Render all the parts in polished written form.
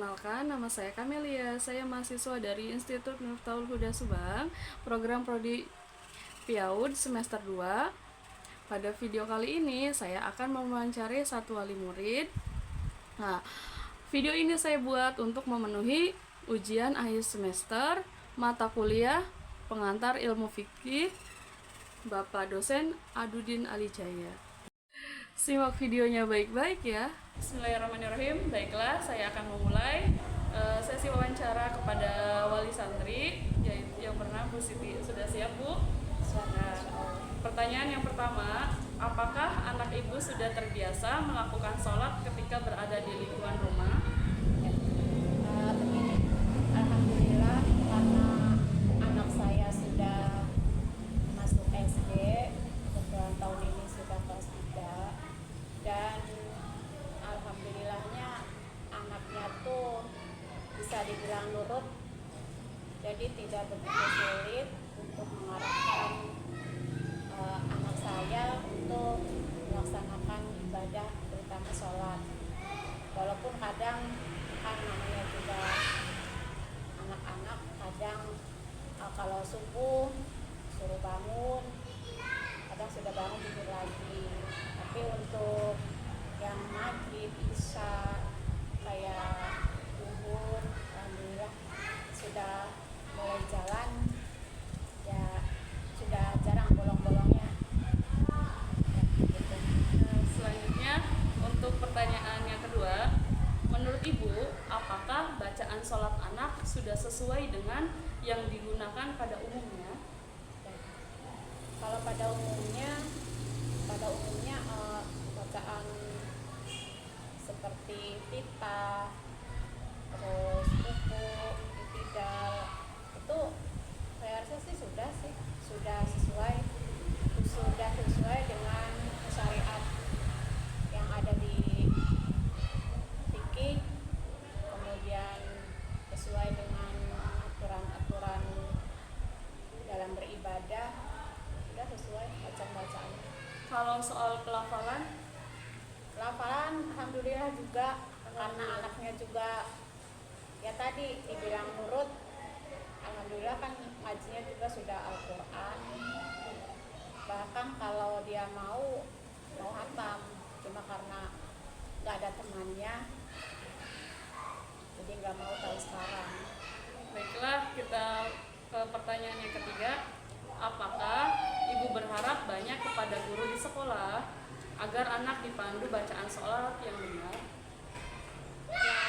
Perkenalkan, nama saya Kamelia. Saya mahasiswa dari Institut Miftahul Huda Subang, program Prodi PIAUD semester 2. Pada video kali ini, saya akan mewawancari satu wali murid. Nah, video ini saya buat untuk memenuhi ujian akhir semester mata kuliah pengantar ilmu fikih Bapak dosen Adudin Alijaya. Simak videonya baik-baik ya. Bismillahirrahmanirrahim. Baiklah, saya akan memulai sesi wawancara kepada wali santri yang bernama Bu Siti. Sudah siap, Bu? Nah, pertanyaan yang pertama, apakah anak ibu sudah terbiasa melakukan sholat ketika berada di lingkungan rumah? Begini, alhamdulillah karena anak saya sudah masuk SD, kebetulan tahun ini sudah kelas 3, dan alhamdulillahnya anaknya tuh bisa dibilang nurut, jadi tidak begitu sulit untuk mengarahkan anak saya untuk melaksanakan ibadah, terutama sholat. Walaupun kadang kan namanya juga anak-anak, kadang kalau subuh suruh bangun, kadang sudah bangun tidur lagi. Tapi untuk yang maghrib, isya, kayak zuhur, alhamdulillah sudah mulai jalan, ya sudah jarang bolong-bolongnya ya, gitu. Selanjutnya, untuk pertanyaan yang kedua, menurut Ibu, apakah bacaan sholat anak sudah sesuai dengan yang digunakan pada umumnya? Kalau pada umumnya bacaan seperti tita, terus buku, itidal, itu saya rasa sih sudah sesuai dengan syariat yang ada di fikih, kemudian sesuai dengan aturan-aturan dalam beribadah, sudah sesuai bacaan-bacaan. Kalau soal pelafalan, Alhamdulillah juga, karena anaknya juga ya tadi dibilang nurut, alhamdulillah kan ngajinya juga sudah Al-Quran, bahkan kalau dia mau hatam, cuma karena nggak ada temannya jadi nggak mau tahu sekarang. baiklah kita ke pertanyaan yang ketiga. Apakah Ibu berharap banyak kepada guru di sekolah agar anak dipandu bacaan sholat yang benar? Ya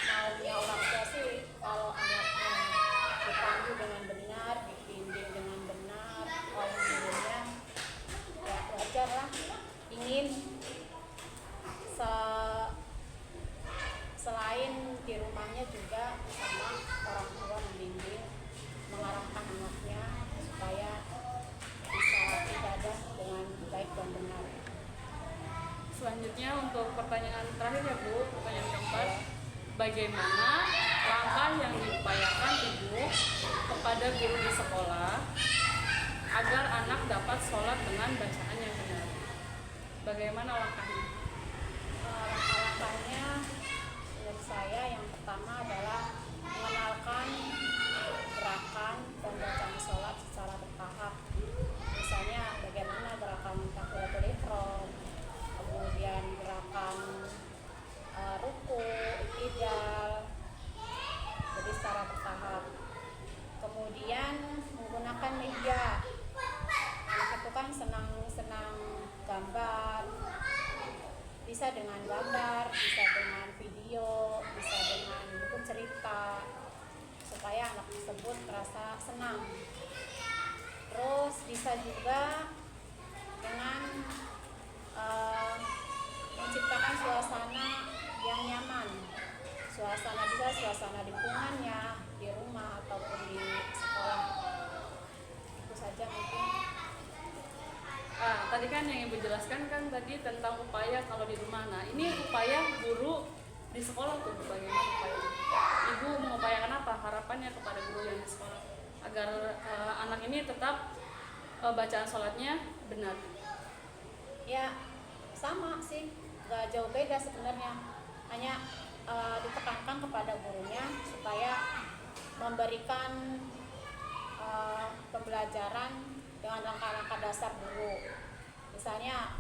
maunya orang tua sih kalau anaknya dipandu dengan benar, dibimbing dengan benar oleh gurunya, ya wajar lah ingin selain di rumahnya juga sama orang tua membimbing, mengarahkan anaknya supaya bisa ibadah dengan baik dan benar. Selanjutnya untuk pertanyaan terakhir ya Bu, pertanyaan keempat, bagaimana langkah yang diupayakan Ibu kepada guru di sekolah agar anak dapat sholat dengan bacaan yang benar? Bagaimana langkahnya? Langkah-langkahnya menurut saya yang pertama adalah mengenalkan gerakan dan bacaan sholat secara bertahap. Misalnya bagaimana gerakan takbiratul ihram, kemudian gerakan ruku, i'tidal, jadi secara bertahap. Kemudian menggunakan media, anak itu kan senang gambar, bisa dengan gambar, bisa dengan video, bisa dengan buku cerita, supaya anak tersebut merasa senang. Terus bisa juga dengan menciptakan suasana yang nyaman, suasana lingkungannya di rumah ataupun di sekolah. Itu saja mungkin. Tadi kan yang Ibu jelaskan kan tadi tentang upaya kalau di rumah. Nah, ini upaya guru di sekolah tuh bagaimana upayanya? Ibu mengupayakan apa harapannya kepada guru yang di sekolah agar anak ini tetap bacaan sholatnya benar? Ya sama sih, gak jauh beda sebenarnya. hanya ditekankan kepada gurunya supaya memberikan pembelajaran dengan langkah-langkah dasar dulu. Misalnya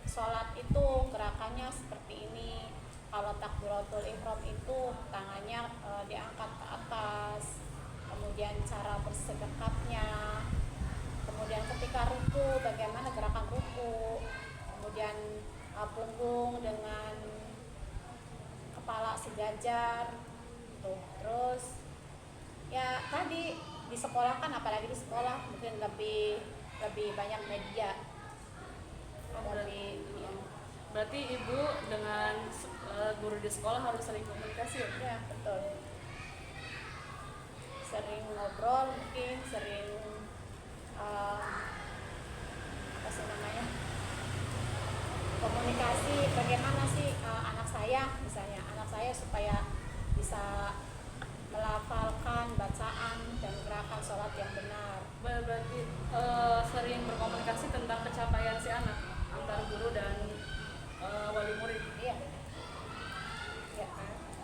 sholat itu gerakannya seperti ini. Kalau takbiratul ihram itu tangannya diangkat ke atas, kemudian cara bersedekapnya, kemudian ketika ruku bagaimana gerakan ruku, kemudian punggung dengan kepala sejajar tuh. Terus ya tadi di sekolah kan, apalagi di sekolah mungkin lebih banyak media. Berarti ibu dengan guru di sekolah harus sering komunikasi ya? Ya betul, sering ngobrol, mungkin sering apa sih namanya, komunikasi bagaimana sih anak saya, misalnya anak saya supaya bisa melafalkan bacaan dan gerakan sholat yang benar. Berarti sering berkomunikasi tentang pencapaian si anak antara guru dan wali murid. Iya. Ya,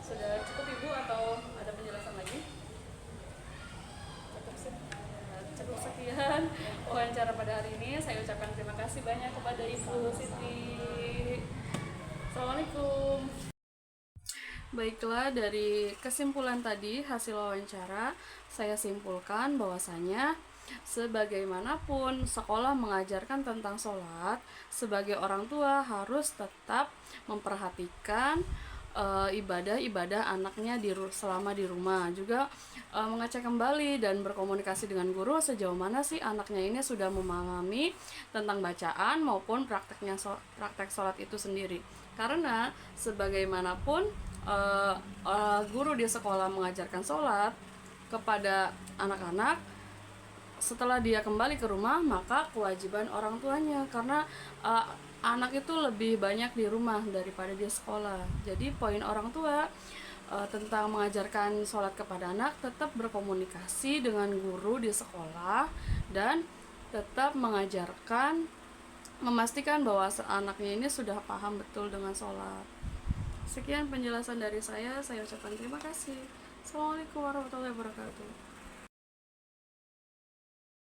Sudah cukup ibu atau ada penjelasan lagi? cukup sih. Cukup sekian wawancara pada hari ini. Saya ucapkan terima kasih banyak kepada Ibu Siti. Assalamualaikum. Baiklah, dari kesimpulan tadi hasil wawancara, saya simpulkan bahwasanya sebagaimanapun sekolah mengajarkan tentang sholat, sebagai orang tua harus tetap memperhatikan ibadah-ibadah anaknya selama di rumah, juga mengecek kembali dan berkomunikasi dengan guru sejauh mana sih anaknya ini sudah memahami tentang bacaan maupun praktek sholat itu sendiri. Karena sebagaimanapun guru di sekolah mengajarkan sholat kepada anak-anak, setelah dia kembali ke rumah maka kewajiban orang tuanya, karena anak itu lebih banyak di rumah daripada di sekolah. Jadi poin orang tua tentang mengajarkan sholat kepada anak, tetap berkomunikasi dengan guru di sekolah dan tetap memastikan bahwa anaknya ini sudah paham betul dengan sholat. Sekian penjelasan dari saya ucapkan terima kasih. Assalamualaikum warahmatullahi wabarakatuh.